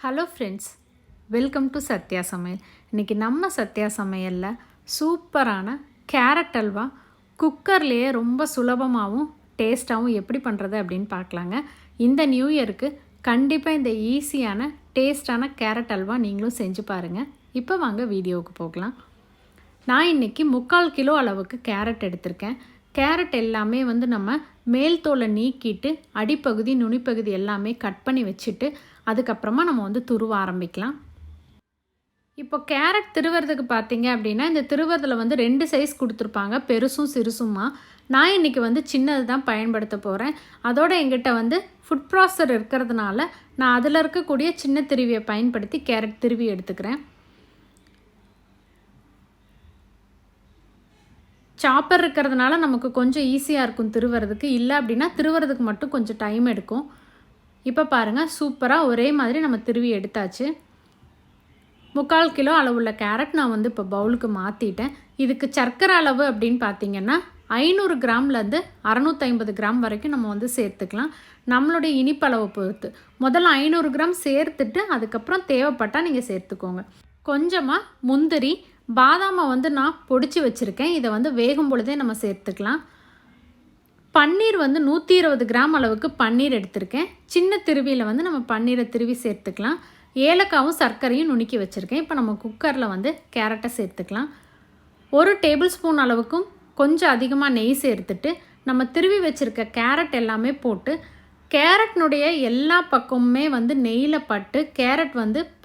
Hello friends, welcome to Sathya சமையல். இன்றைக்கி நம்ம சத்யா சமையலில் சூப்பரான கேரட் அல்வா குக்கர்லேயே ரொம்ப சுலபமாகவும் டேஸ்ட்டாகவும் எப்படி பண்ணுறது அப்படின்னு பார்க்கலாங்க. இந்த நியூ இயருக்கு கண்டிப்பாக இந்த ஈஸியான டேஸ்டான கேரட் அல்வா நீங்களும் செஞ்சு பாருங்கள். இப்போ வாங்க வீடியோவுக்கு போகலாம். நான் இன்றைக்கி 3/4 கிலோ அளவுக்கு கேரட் எடுத்திருக்கேன். கேரட் எல்லாமே நம்ம மேல் தோலை நீக்கிட்டு அடிப்பகுதி நுனிப்பகுதி எல்லாமே கட் பண்ணி வச்சுட்டு அதுக்கப்புறமா நம்ம துருவ ஆரம்பிக்கலாம். இப்போ கேரட் திருவுறதுக்கு பார்த்தீங்க அப்படின்னா இந்த திருவுறதில் 2 சைஸ் கொடுத்துருப்பாங்க, பெருசும் சிறுசுமா. நான் இன்றைக்கி சின்னது தான் பயன்படுத்த போகிறேன். அதோட எங்கிட்ட ஃபுட் ப்ராசஸர் இருக்கிறதுனால நான் அதில் இருக்கக்கூடிய சின்ன திருவியை பயன்படுத்தி கேரட் திருவி எடுத்துக்கிறேன். சாப்பர் இருக்கிறதுனால நமக்கு கொஞ்சம் ஈஸியாக இருக்கும் திருவுறதுக்கு. இல்லை அப்படின்னா திருவுறதுக்கு மட்டும் கொஞ்சம் டைம் எடுக்கும். இப்போ பாருங்கள், சூப்பராக ஒரே மாதிரி நம்ம திருவி எடுத்தாச்சு. 3/4 கிலோ அளவுள்ள கேரட் நான் இப்போ பவுலுக்கு மாற்றிட்டேன். இதுக்கு சர்க்கரை அளவு அப்படின்னு பார்த்தீங்கன்னா 500 கிராம்லேருந்து 650 கிராம் வரைக்கும் நம்ம சேர்த்துக்கலாம். நம்மளுடைய இனிப்பளவை பொறுத்து முதல்ல 500 கிராம் சேர்த்துட்டு அதுக்கப்புறம் தேவைப்பட்டால் நீங்கள் சேர்த்துக்கோங்க. கொஞ்சமாக முந்திரி, பாதாமை நான் பொடிச்சு வச்சுருக்கேன். இதை வேகும் பொழுதே நம்ம சேர்த்துக்கலாம். பன்னீர் 120 கிராம் அளவுக்கு பன்னீர் எடுத்திருக்கேன். சின்ன திருவியில் நம்ம பன்னீரை திருவி சேர்த்துக்கலாம். ஏலக்காவும் சர்க்கரையும் நுணுக்கி வச்சுருக்கேன். இப்போ நம்ம குக்கரில் கேரட்டை சேர்த்துக்கலாம். 1 டேபிள் ஸ்பூன் அளவுக்கும் கொஞ்சம் அதிகமாக நெய் சேர்த்துட்டு நம்ம திருவி வச்சுருக்க கேரட் எல்லாமே போட்டு கேரட்னுடைய எல்லா பக்கமுமே நெய்யில் பட்டு கேரட்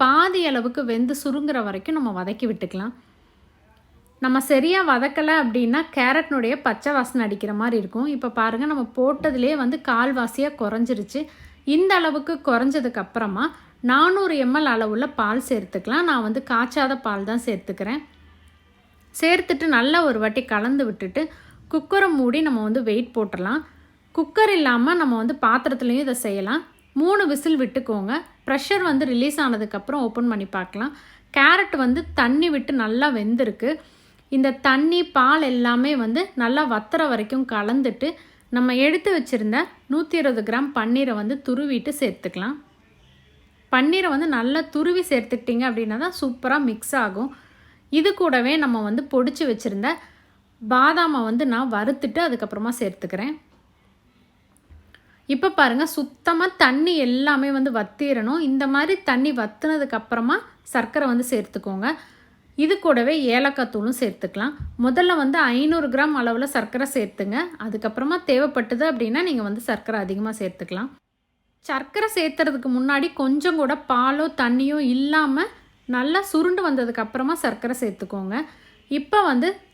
பாதி அளவுக்கு வெந்து சுருங்குற வரைக்கும் நம்ம வதக்கி விட்டுக்கலாம். நம்ம சரியாக வதக்கலை அப்படின்னா கேரட்னுடைய பச்சை வாசனை அடிக்கிற மாதிரி இருக்கும். இப்போ பாருங்கள், நம்ம போட்டதுலேயே கால்வாசியாக குறைஞ்சிருச்சு. இந்த அளவுக்கு குறைஞ்சதுக்கப்புறமா 400 ml அளவுள்ள பால் சேர்த்துக்கலாம். நான் காய்ச்சாத பால் தான் சேர்த்துக்கிறேன். சேர்த்துட்டு நல்லா ஒரு வாட்டி கலந்து விட்டுட்டு குக்கரை மூடி நம்ம வெயிட் போட்டுடலாம். குக்கர் இல்லாமல் நம்ம பாத்திரத்துலேயும் இதை செய்யலாம். 3 விசில் விட்டுக்கோங்க. ப்ரெஷர் ரிலீஸ் ஆனதுக்கப்புறம் ஓப்பன் பண்ணி பார்க்கலாம். கேரட் தண்ணி விட்டு நல்லா வெந்திருக்கு. இந்த தண்ணி பால் எல்லாமே நல்லா வத்துற வரைக்கும் கலந்துட்டு நம்ம எடுத்து வச்சுருந்த 120 கிராம் பன்னீரை துருவிட்டு சேர்த்துக்கலாம். பன்னீரை நல்லா துருவி சேர்த்துக்கிட்டிங்க அப்படின்னா தான் சூப்பராக மிக்ஸ் ஆகும். இது கூடவே நம்ம பொடிச்சு வச்சுருந்த பாதாமை நான் வறுத்துட்டு அதுக்கப்புறமா சேர்த்துக்கிறேன். இப்போ பாருங்கள், சுத்தமாக தண்ணி எல்லாமே வத்திரணும். இந்த மாதிரி தண்ணி வத்துனதுக்கப்புறமா சர்க்கரை சேர்த்துக்கோங்க. இது கூடவே ஏலக்காய் தூளும் சேர்த்துக்கலாம். முதல்ல 500 கிராம் அளவில் சர்க்கரை சேர்த்துங்க. அதுக்கப்புறமா தேவைப்பட்டது அப்படின்னா நீங்கள் சர்க்கரை அதிகமாக சேர்த்துக்கலாம். சர்க்கரை சேர்த்துறதுக்கு முன்னாடி கொஞ்சம் கூட பாலோ தண்ணியோ இல்லாமல் நல்லா சுருண்டு வந்ததுக்கப்புறமா சர்க்கரை சேர்த்துக்கோங்க. இப்போ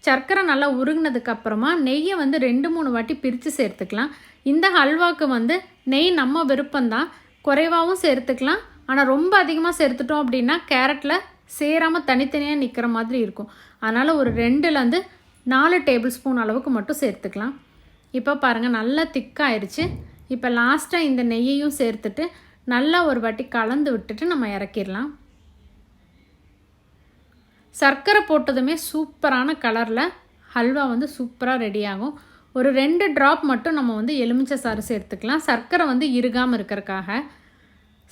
சர்க்கரை நல்லா உருகினதுக்கப்புறமா நெய்யை 2-3 வாட்டி பிரித்து சேர்த்துக்கலாம். இந்த ஹல்வாக்கு நெய் நம்ம விருப்பம்தான், குறைவாகவும் சேர்த்துக்கலாம். ஆனால் ரொம்ப அதிகமாக சேர்த்துட்டோம் அப்படின்னா கேரட்டில் சேராமல் தனித்தனியாக நிற்கிற மாதிரி இருக்கும். அதனால் ஒரு 2-4 டேபிள் ஸ்பூன் அளவுக்கு மட்டும் சேர்த்துக்கலாம். இப்போ பாருங்கள், நல்லா திக்காயிருச்சு. இப்போ லாஸ்ட்டாக இந்த நெய்யையும் சேர்த்துட்டு நல்லா ஒரு வாட்டி கலந்து விட்டுட்டு நம்ம இறக்கிடலாம். சர்க்கரை போட்டதுமே சூப்பரான கலரில் ஹல்வா சூப்பராக ரெடி ஆகும். ஒரு 2 ட்ராப் மட்டும் நம்ம எலுமிச்சை சாறு சேர்த்துக்கலாம், சர்க்கரை இறுகாமல் இருக்கிறதுக்காக.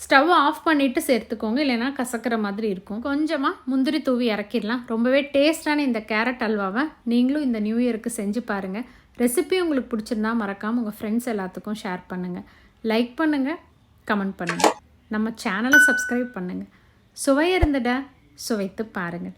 ஸ்டவ் ஆஃப் பண்ணிவிட்டு சேர்த்துக்கோங்க, இல்லைனா கசக்கிற மாதிரி இருக்கும். கொஞ்சமாக முந்திரி தூவி இறக்கிடலாம். ரொம்பவே டேஸ்டான இந்த கேரட் அல்வாவை நீங்களும் இந்த நியூ இயருக்கு செஞ்சு பாருங்கள். ரெசிபி உங்களுக்கு பிடிச்சிருந்தா மறக்காமல் உங்கள் ஃப்ரெண்ட்ஸ் எல்லாத்துக்கும் ஷேர் பண்ணுங்கள். லைக் பண்ணுங்கள், கமெண்ட் பண்ணுங்கள். நம்ம சேனலை சப்ஸ்கிரைப் பண்ணுங்கள். சுவை இருந்துட சுவைத்து பாருங்கள்.